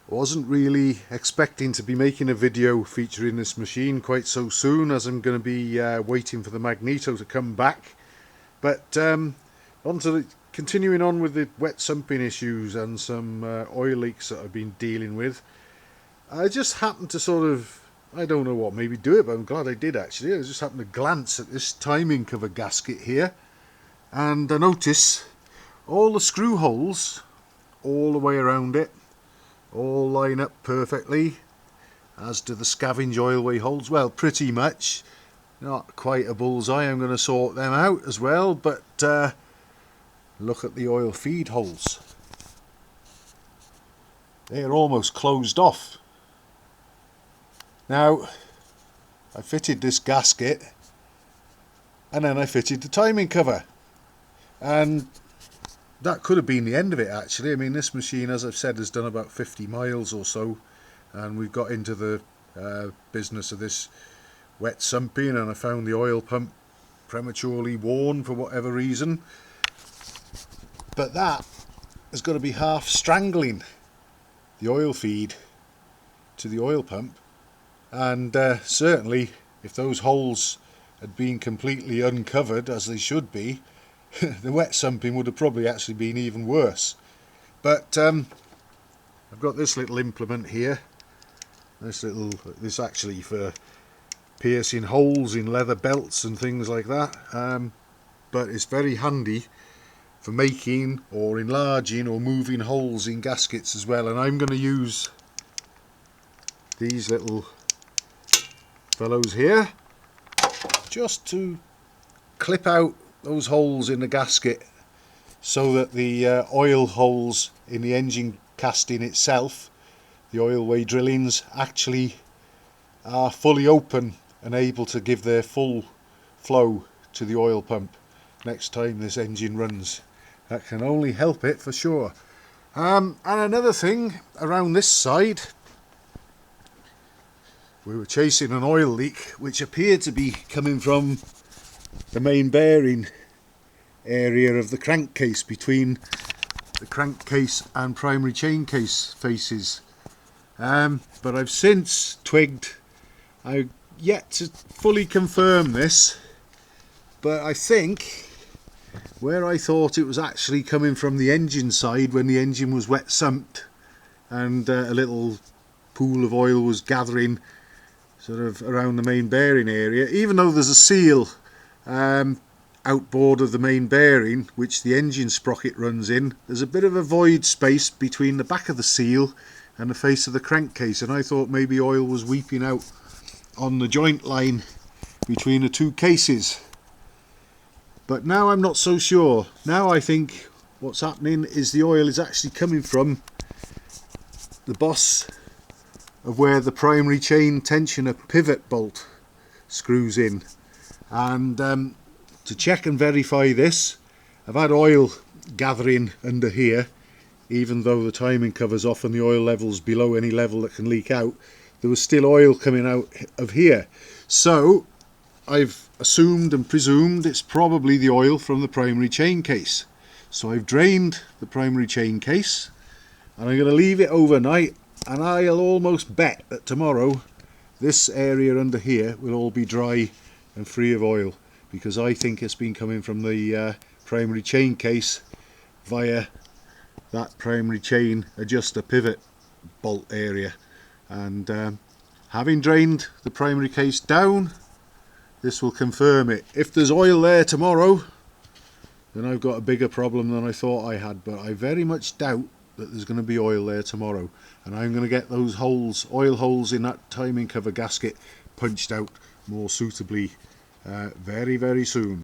Wasn't really expecting to be making a video featuring this machine quite so soon, as I'm going to be waiting for the magneto to come back. But continuing on with the wet sumping issues and some oil leaks that I've been dealing with. I just happened to sort of, I don't know what maybe do it, but I'm glad I did actually. I just happened to glance at this timing cover gasket here, and I notice all the screw holes all the way around it all line up perfectly, as do the scavenge oilway holes. Well, pretty much. Not quite a bullseye. I'm going to sort them out as well, but look at the oil feed holes. They're almost closed off. Now, I fitted this gasket and then I fitted the timing cover, and that could have been the end of it actually. I mean, this machine, as I've said, has done about 50 miles or so, and we've got into the business of this wet sumping, and I found the oil pump prematurely worn for whatever reason. But that has got to be half strangling the oil feed to the oil pump, and certainly if those holes had been completely uncovered as they should be, the wet sumping would have probably actually been even worse. But I've got this little implement here. This actually for piercing holes in leather belts and things like that. But it's very handy for making or enlarging or moving holes in gaskets as well. And I'm going to use these little fellows here just to clip out those holes in the gasket, so that the oil holes in the engine casting itself, the oilway drillings, actually are fully open and able to give their full flow to the oil pump next time this engine runs. That can only help it for sure. And another thing, around this side we were chasing an oil leak which appeared to be coming from the main bearing area of the crankcase, between the crankcase and primary chain case faces. But I've since twigged, I've yet to fully confirm this, but I think where I thought it was actually coming from the engine side when the engine was wet sumped and a little pool of oil was gathering sort of around the main bearing area, even though there's a seal outboard of the main bearing which the engine sprocket runs in, there's a bit of a void space between the back of the seal and the face of the crankcase, and I thought maybe oil was weeping out on the joint line between the two cases. But now I'm not so sure. Now I think what's happening is the oil is actually coming from the boss of where the primary chain tensioner pivot bolt screws in. And to check and verify this, I've had oil gathering under here, even though the timing cover's off and the oil level's below any level that can leak out. There was still oil coming out of here, so I've assumed and presumed it's probably the oil from the primary chain case. So I've drained the primary chain case and I'm going to leave it overnight, and I'll almost bet that tomorrow this area under here will all be dry and free of oil, because I think it's been coming from the primary chain case via that primary chain adjuster pivot bolt area. And having drained the primary case down, this will confirm it. If there's oil there tomorrow, then I've got a bigger problem than I thought I had, but I very much doubt that there's going to be oil there tomorrow, and I'm going to get those holes, oil holes in that timing cover gasket, punched out more suitably very soon.